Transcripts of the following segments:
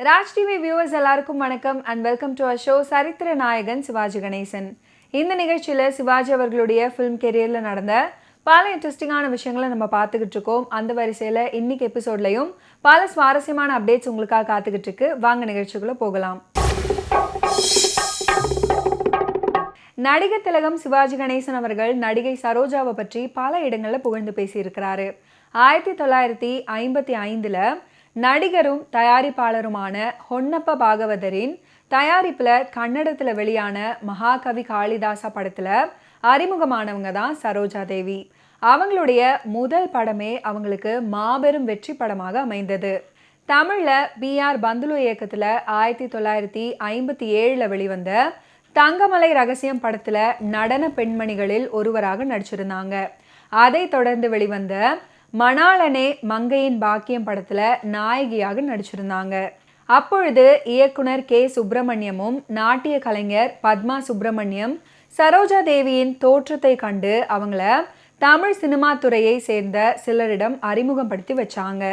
Raj TV viewers எல்லாருக்கும் வணக்கம் and welcome to our show Sarithira Nayagan Sivaji Ganesan. இந்த நிகழ்ச்சியில் சிவாஜி அவர்களுடைய ஃபிலிம் கெரியரில் நடந்த பல இன்ட்ரெஸ்டிங்கான விஷயங்களை நம்ம பார்த்துக்கிட்டு இருக்கோம். அந்த வரிசையில் இன்னைக்கு எபிசோட்லையும் பல சுவாரஸ்யமான அப்டேட்ஸ் உங்களுக்காக காத்துக்கிட்டு இருக்கு. வாங்க நிகழ்ச்சிக்குள்ள போகலாம். நடிகர் திலகம் சிவாஜி கணேசன் அவர்கள் நடிகை சரோஜாவை பற்றி பல இடங்களில் புகழ்ந்து பேசியிருக்கிறாரு. 1955 நடிகரும் தயாரிப்பாளருமான ஹொன்னப்ப பாகவதரின் தயாரிப்பில் கன்னடத்தில் வெளியான மகாகவி காளிதாசா படத்தில் அறிமுகமானவங்க தான் சரோஜா தேவி. அவங்களுடைய முதல் படமே அவங்களுக்கு மாபெரும் வெற்றி படமாக அமைந்தது. தமிழில் B.R. பந்துலு இயக்கத்தில் 1957 வெளிவந்த தங்கமலை ரகசியம் படத்தில் நடன பெண்மணிகளில் ஒருவராக நடிச்சிருந்தாங்க. அதை தொடர்ந்து வெளிவந்த மணாளனே மங்கையின் பாக்கியம் படத்துல நாயகியாக நடிச்சிருந்தாங்க. அப்பொழுது இயக்குனர் K. சுப்பிரமணியமும் நாட்டிய கலைஞர் பத்மா சுப்பிரமணியம் சரோஜா தேவியின் தோற்றத்தை கண்டு அவங்கள தமிழ் சினிமா துறையை சேர்ந்த சிலரிடம் அறிமுகப்படுத்தி வச்சாங்க.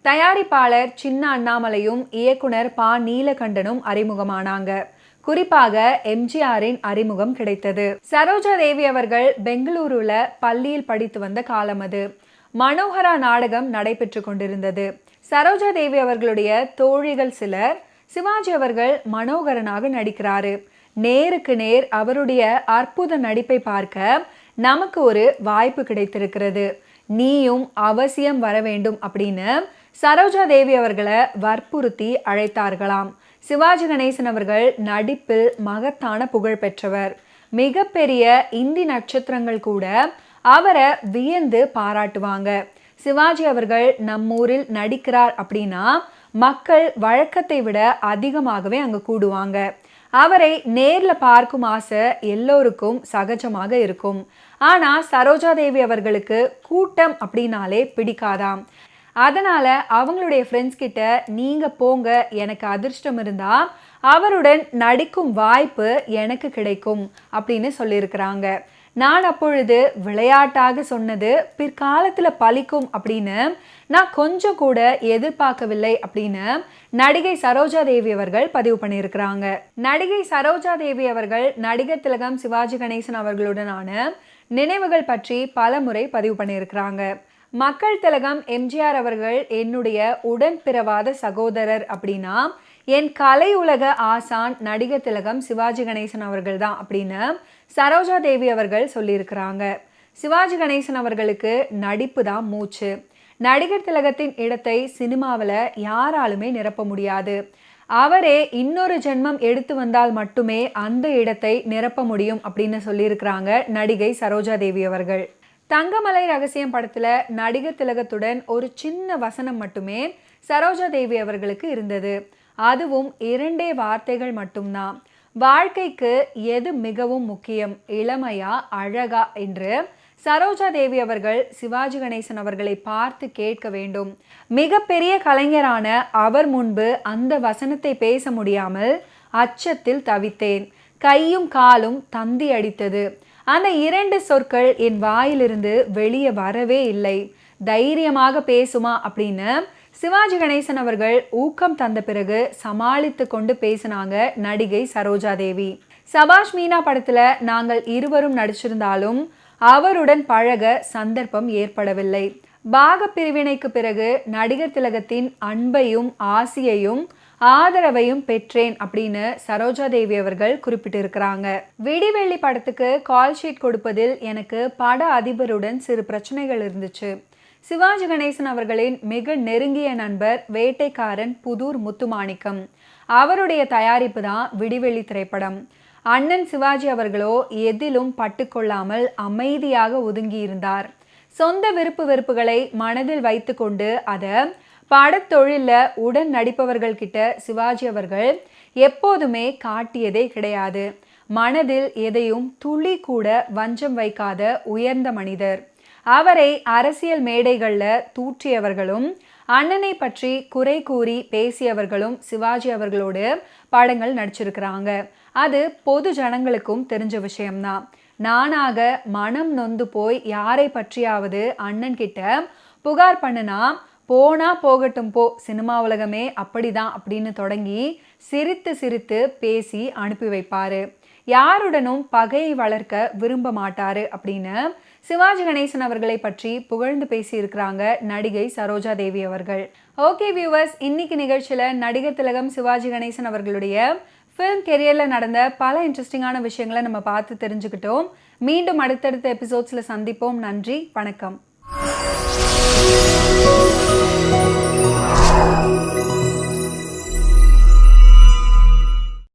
தயாரிப்பாளர் சின்ன அண்ணாமலையும் இயக்குனர் ப. நீலகண்டனும் அறிமுகமானாங்க. குறிப்பாக எம்ஜிஆரின் அறிமுகம் கிடைத்தது. சரோஜா தேவி அவர்கள் பெங்களூருல பள்ளியில் படித்து வந்த காலம் அது. மனோகரா நாடகம் நடைபெற்று கொண்டிருந்தது. சரோஜா தேவி அவர்களுடைய தோழிகள் சிலர் சிவாஜி அவர்கள் மனோகரனாக நடிக்கிறாரு, நேருக்கு நேர் அவருடைய அற்புத நடிப்பை பார்க்க நமக்கு ஒரு வாய்ப்பு கிடைத்திருக்கிறது, நீயும் அவசியம் வர வேண்டும் அப்படின்னு சரோஜா தேவி அவர்களை வற்புறுத்தி அழைத்தார்களாம். சிவாஜி கணேசன் அவர்கள் நடிப்பில் மகத்தான புகழ் பெற்றவர். மிகப்பெரிய இந்தி நட்சத்திரங்கள் கூட அவரை வியந்து பாராட்டுவாங்க. சிவாஜி அவர்கள் நம்மூரில் நடிக்கிறார் அப்படின்னா மக்கள் வழக்கத்தை விட அதிகமாகவே அங்கே கூடுவாங்க. அவரை நேரில் பார்க்கும் ஆசை எல்லோருக்கும் சகஜமாக இருக்கும். ஆனால் சரோஜா தேவி அவர்களுக்கு கூட்டம் அப்படின்னாலே பிடிக்காதாம். அதனால் அவங்களுடைய ஃப்ரெண்ட்ஸ் கிட்ட நீங்கள் போங்க, எனக்கு அதிர்ஷ்டம் இருந்தால் அவருடன் நடிக்கும் வாய்ப்பு எனக்கு கிடைக்கும் அப்படின்னு சொல்லியிருக்கிறாங்க. நான் அப்பொழுது விளையாட்டாக சொன்னது பிற்காலத்தில் பலிக்கும் அப்படின்னு நான் கொஞ்சம் கூட எதிர்பார்க்கவில்லை அப்படின்னு நடிகை சரோஜா தேவி அவர்கள் பதிவு பண்ணியிருக்கிறாங்க. நடிகை சரோஜா தேவி அவர்கள் நடிகர் திலகம் சிவாஜி கணேசன் அவர்களுடனான நினைவுகள் பற்றி பல முறை பதிவு பண்ணியிருக்கிறாங்க. மக்கள் திலகம் எம்ஜிஆர் அவர்கள் என்னுடைய உடன் பிறவாத சகோதரர் அப்படின்னா என் கலை உலக ஆசான் நடிகர் திலகம் சிவாஜி கணேசன் அவர்கள் தான் அப்படின்னு சரோஜா தேவி அவர்கள் சொல்லியிருக்கிறாங்க. சிவாஜி கணேசன் அவர்களுக்கு நடிப்பு தான் மூச்சு. நடிகர் திலகத்தின் இடத்தை சினிமாவில் யாராலுமே நிரப்ப முடியாது. அவரே இன்னொரு ஜென்மம் எடுத்து வந்தால் மட்டுமே அந்த இடத்தை நிரப்ப முடியும் அப்படின்னு சொல்லியிருக்கிறாங்க நடிகை சரோஜா தேவி அவர்கள். தங்கமலை ரகசியம் படத்துல நடிகர் திலகத்துடன் ஒரு சின்ன வசனம் மட்டுமே சரோஜா தேவி அவர்களுக்கு இருந்தது. அதுவும் 2 வார்த்தைகள் மட்டும்தான். வாழ்க்கைக்கு எது மிகவும் முக்கியம், இளமையா அழகா என்று சரோஜா தேவி அவர்கள் சிவாஜி கணேசன் அவர்களை பார்த்து கேட்க வேண்டும். மிகப்பெரிய கலைஞரான அவர் முன்பு அந்த வசனத்தை பேச முடியாமல் அச்சத்தில் தவித்தேன். கையும் காலும் தந்தி அடித்தது. அந்த 2 சொற்கள் என் வாயிலிருந்து வெளியே வரவே இல்லை. தைரியமாக பேசுமா அப்படின்னு சிவாஜி கணேசன் அவர்கள் ஊக்கம் தந்த பிறகு சமாளித்து கொண்டு பேசினாங்க நடிகை சரோஜா தேவி. சபாஷ் மீனா படத்துல நாங்கள் இருவரும் நடிச்சிருந்தாலும் அவருடன் பழக சந்தர்ப்பம் ஏற்படவில்லை. பாக பிரிவினைக்கு பிறகு நடிகர் திலகத்தின் அன்பையும் ஆசியையும் ஆதரவையும் பெற்றேன் அப்படின்னு சரோஜா தேவி அவர்கள் குறிப்பிட்டிருக்கிறாங்க. விடிவெள்ளி படத்துக்கு கால் ஷீட் கொடுப்பதில் எனக்கு பட அதிபருடன் சிறு பிரச்சனைகள் இருந்துச்சு. சிவாஜி கணேசன் அவர்களின் மிக நெருங்கிய நண்பர் வேட்டைக்காரன் புதூர் முத்துமாணிக்கம், அவருடைய தயாரிப்பு தான் விடிவெள்ளி திரைப்படம். அண்ணன் சிவாஜி அவர்களோ எதிலும் பட்டுக்கொள்ளாமல் அமைதியாக ஒதுங்கி இருந்தார். சொந்த விருப்பு வெறுப்புகளை மனதில் வைத்து கொண்டு அதை படத்தொழிலில் உடன் நடிப்பவர்கள் கிட்ட சிவாஜி அவர்கள் எப்போதுமே காட்டியதே கிடையாது. மனதில் எதையும் துளி கூட வஞ்சம் வைக்காத உயர்ந்த மனிதர். அவரை அரசியல் மேடைகளில் தூற்றியவர்களும் அண்ணனை பற்றி குறை கூறி பேசியவர்களும் சிவாஜி அவர்களோடு படங்கள் நடிச்சிருக்கிறாங்க. அது பொது ஜனங்களுக்கும் தெரிஞ்ச விஷயம்தான். நானாக மனம் நொந்து போய் யாரை பற்றியாவது அண்ணன் கிட்ட புகார் பண்ணுனா போனா போகட்டும் போ, சினிமா உலகமே அப்படிதான் அப்படின்னு தொடங்கி சிரித்து சிரித்து பேசி அனுப்பி வைப்பாரு. யாருடனும் பகையை வளர்க்க விரும்ப மாட்டாரு அப்படின்னு சிவாஜி கணேசன் அவர்களை பற்றி புகழ்ந்து பேசியிருக்கிறாங்க நடிகை சரோஜா தேவி அவர்கள். ஓகே வியூவர்ஸ், இன்னைக்கு நிகழ்ச்சியில் நடிகர் திலகம் சிவாஜி கணேசன் அவர்களுடைய ஃபிலிம் கெரியரில் நடந்த பல இன்ட்ரெஸ்டிங்கான விஷயங்களை நம்ம பார்த்து தெரிஞ்சுக்கிட்டோம். மீண்டும் அடுத்தடுத்த எபிசோட்ஸில் சந்திப்போம். நன்றி, வணக்கம்.